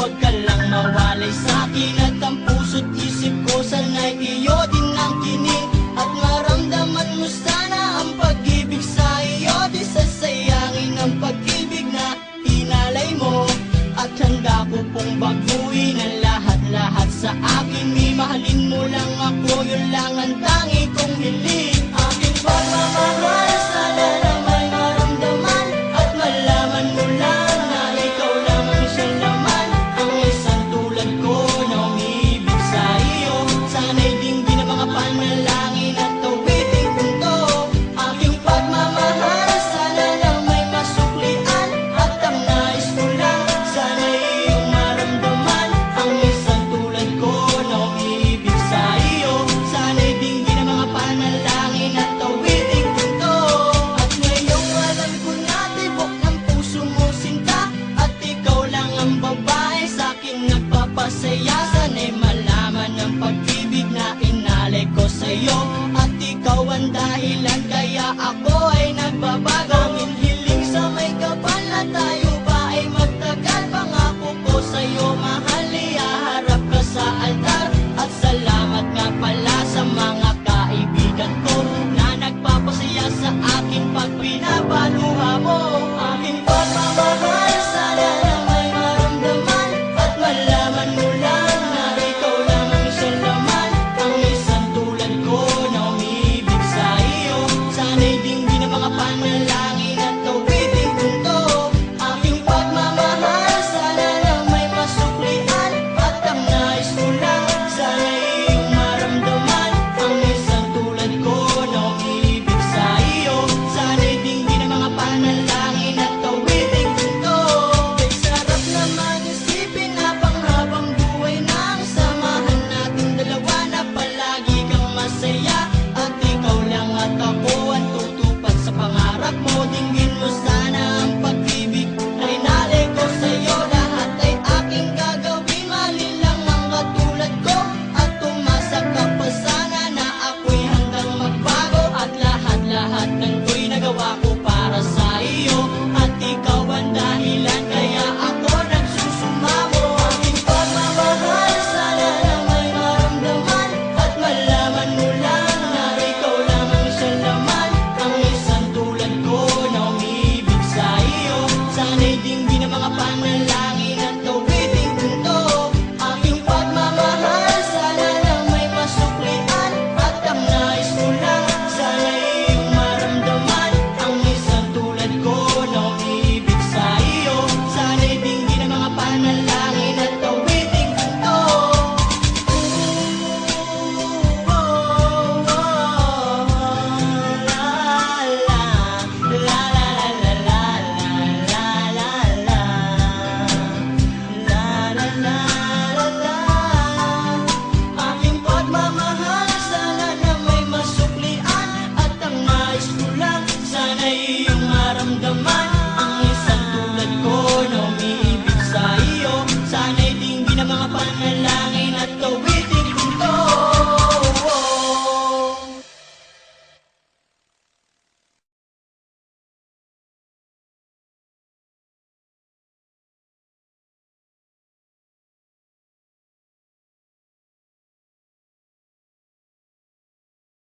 Huwag ka lang mawalay sa'kin at ang puso't isip ko sana'y iyo din ang kinig. At maramdaman mo sana ang pag-ibig sa iyo. Di sasayangin ang pag-ibig na hinalay mo. At handa ko pong baguhin ang lahat-lahat sa akin. Mahalin mo lang ako, yun lang ang tangi kong hiling.